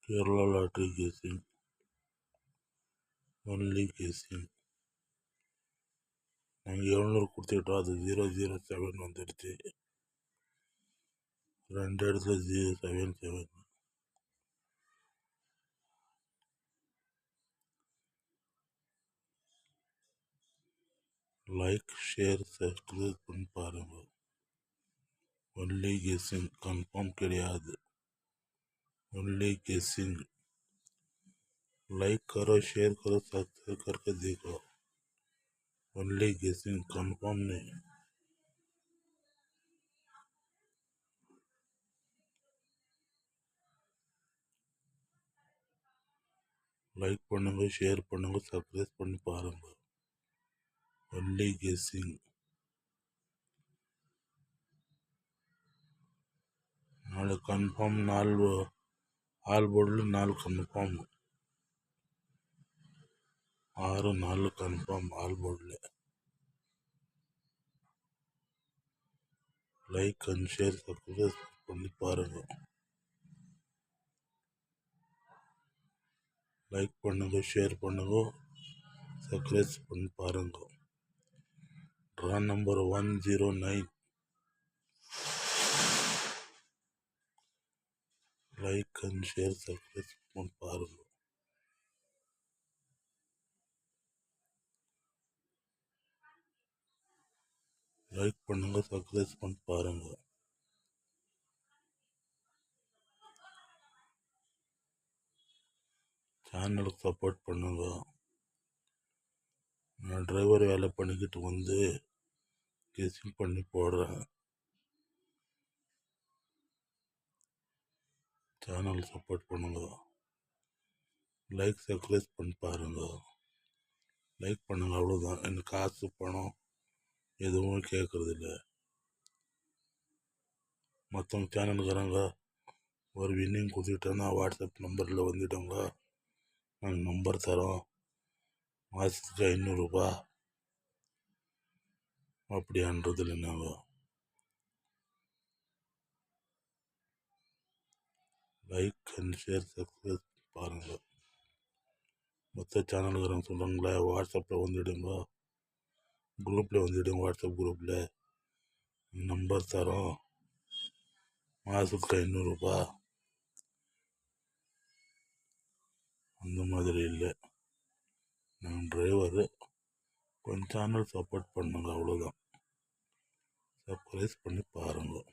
Kerala lottery guessing, only guessing. நாங்கள் 700 கொடுத்துக்கிட்டோம், அது 007 வந்துடுச்சு. 2 இடத்துல 077. லைக் ஷேர் சப்ஸ்கிரைப் பண்ணி பாருங்க. ஒன்லி கெஸ்ஸிங், கன்ஃபார்ம் கிடையாது. Only guessing. लाइक करो, शेयर करो, सब्सक्राइब करके देखो. ओनली गेसिंग, कंफर्म नहीं. லைக் பண்ணுங்க, ஷேர் பண்ணுங்க, சப்ஸ்கிரைப் பண்ணி பாருங்க. Only guessing. 4 கன்ஃபார்ம், 4 ஆல் போர்டில் 4 கன்ஃபார்ம், 6 4 கன்ஃபார்ம் ஆல் போர்டில். லைக் அண்ட் ஷேர் சப்ஸ்கிரைப் பண்ணி பாருங்க. லைக் பண்ணுங்க, ஷேர் பண்ணுங்க, சப்ஸ்கிரைப் பண்ணி பாருங்க. Draw number 109. Like and share subscribe பண்ணி பாருங்க. லைக் பண்ணுங்க, சப்ஸ்கிரைப் பண்ணி பாருங்க. சேனலுக்கு சப்போர்ட் பண்ணுங்க. நான் டிரைவர் வேலை பண்ணிக்கிட்டு வந்து கெஸ்ஸிங் பண்ணி போடுறேன். சேனல் சப்போர்ட் பண்ணுங்க. லைக் சப்ஸ்கிரைப் பண்ணி பாருங்க. லைக் பண்ணுங்க, அவ்வளோதான். எனக்கு காசு பணம் எதுவும் கேட்கறது இல்லை. மற்றவங்க சேனலுக்காரங்க ஒரு வின்னிங் கொடுத்துக்கிட்டேன்னா வாட்ஸ்அப் நம்பரில் வந்துவிடுங்க, நாங்கள் நம்பர் தரோம், மாதத்துக்கு 500 ரூபா அப்படின்றது இல்லை. நாங்கள் லைக் அண்ட் ஷேர் சப்ஸ்கிரைப் பாருங்கள். மற்ற சேனலுக்காரங்க சொல்கிறாங்களே வாட்ஸ்அப்பில் வந்துவிடுங்க, குரூப்பில் வந்துவிடுங்க, வாட்ஸ்அப் குரூப்பில் நம்பர் தரோம், மாதத்துக்கு 500 ரூபா. அந்த மாதிரி இல்லை. நான் டிரைவரு. கொஞ்சம் சேனல் சப்போர்ட் பண்ணுங்க, அவ்வளோதான். சப்ஸ்கிரைப் பண்ணி பாருங்கள்.